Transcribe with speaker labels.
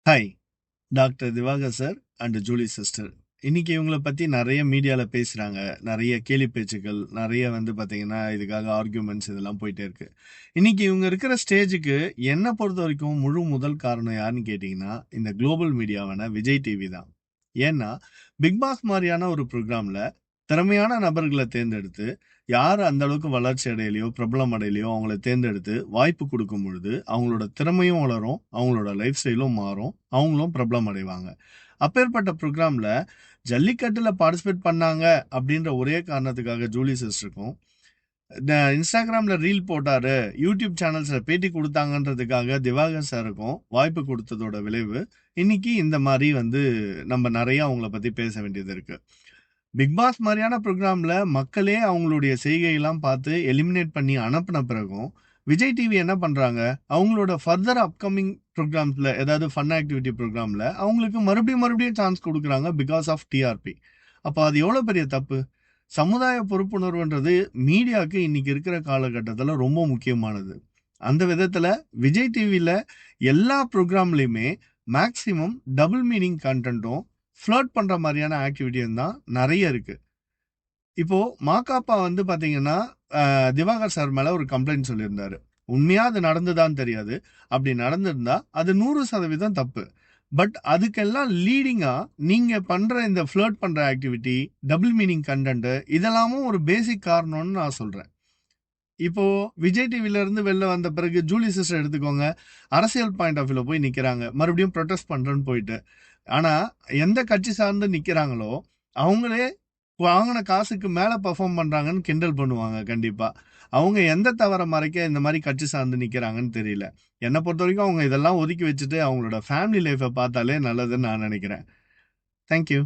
Speaker 1: Hi! Doctor Divakar sir and Julie sister. இன்னைக்கு இவங்கள பத்தி நெறைய மீடியால பேசுறாங்க. நெறைய கேலி பேச்சுக்கள், நெறைய பார்த்தீங்கன்னா, இதுக்காக ஆர்கியூமென்ட்ஸ் இதெல்லாம் போயிட்டே இருக்கு. இன்னைக்கு இவங்க இருக்கிற ஸ்டேஜுக்கு என்ன பொறுத்தவரைக்கும் முழு முதல் காரணம் யாருன்னு கேட்டீங்கன்னா, இந்த குளோபல் மீடியாவான விஜய் டிவி தான். ஏன்னா, பிக் பாஸ் மாரியான ஒரு புரோகிராம்ல திறமையான நபர்கள தேர்ந்தெடுத்து, யார் அந்த அளவுக்கு வளர்ச்சி அடையலையோ, பிரபலம் அடையலையோ அவங்கள தேர்ந்தெடுத்து வாய்ப்பு குடுக்கும் பொழுது, அவங்களோட திறமையும் வளரும், அவங்களோட லைஃப் ஸ்டைலும் மாறும், அவங்களும் பிரபலம் அடைவாங்க. அப்பேற்பட்ட புரோகிராம்ல ஜல்லிக்கட்டுல பார்ட்டிசிபேட் பண்ணாங்க அப்படின்ற ஒரே காரணத்துக்காக ஜூலி சிஸ்டருக்கும், இன்ஸ்டாகிராம்ல ரீல் போட்டாரு, யூடியூப் சேனல்ஸ்ல பேட்டி குடுத்தாங்கன்றதுக்காக திவாகர் சாருக்கும் வாய்ப்பு குடுத்ததோட விளைவு, இன்னைக்கு இந்த மாரி நம்ம நெறைய அவங்கள பத்தி பேச வேண்டியது இருக்கு. பிக் பாஸ் மாரியான புரோகிராம்ல மக்களே அவங்களுடைய செய்கையெல்லாம் பார்த்து எலிமினேட் பண்ணி அனுப்புன பிறகும், விஜய் டிவி என்ன பண்றாங்க, அவங்களோட ஃபர்தர் அப்கமிங் புரோகிராம்ஸ்ல ஏதாவது ஃபன் ஆக்டிவிட்டி புரோகிராம்ல அவங்களுக்கு மறுபடியும் மறுபடியும் சான்ஸ் குடுக்குறாங்க பிகாஸ் ஆஃப் டிஆர்பி. அப்ப அது எவ்வளோ பெரிய தப்பு? சமுதாய பொறுப்புணர்வுன்றது மீடியாக்கு இன்னைக்கு இருக்கிற காலகட்டத்துல ரொம்ப முக்கியமானது. அந்த விதத்துல விஜய் டிவில எல்லா புரோகிராம்லயுமே மேக்ஸிமம் டபுள் மீனிங் கன்டென்ட்டும், ஃப்ளர்ட் பண்ற மாரியான ஆக்டிவிட்டியும் தான் நெறைய இருக்கு. இப்போ மாகாப்பா பார்த்தீங்கன்னா, திவாகர் சார் மேல ஒரு கம்ப்ளைண்ட் சொல்லியிருந்தாரு. உண்மையா அது நடந்ததான்னு தெரியாது. அப்படி நடந்திருந்தா, அது 100% தப்பு. பட் அதுக்கெல்லாம் லீடிங்கா நீங்க பண்ற இந்த ஃப்ளர்ட் பண்ற ஆக்டிவிட்டி, டபுள் மீனிங் கன்டென்ட் இதெல்லாமும் ஒரு பேசிக் காரணம்னு நான் சொல்றேன். இப்போ விஜய் டிவில இருந்து வெளில வந்த பிறகு ஜூலி சிஸ்டர் எடுத்துக்கோங்க. அரசியல் பாயிண்ட் ஆஃப் வியூல போய் நிக்கிறாங்க. மறுபடியும் புரொடெஸ்ட் பண்றேன்னு போயிட்டு. ஆனா, எந்த கட்சி சார்ந்து நிக்கிறாங்களோ, அவங்களே வாங்குன காசுக்கு மேல பெர்ஃபார்ம் பண்றாங்கன்னு கிண்டல் பண்ணுவாங்க கண்டிப்பா. அவங்க எந்த தவற மறைக்க இந்த மாரி கட்சி சார்ந்து நிக்கிறாங்கன்னு தெரியல. என்ன பொறுத்தவரைக்கும் அவங்க இதெல்லாம் ஒதுக்கி வச்சுட்டு அவங்களோட ஃபேமிலி லைஃப்ப பார்த்தாலே நல்லதுன்னு நான் நெனைக்கிறேன். Thank you.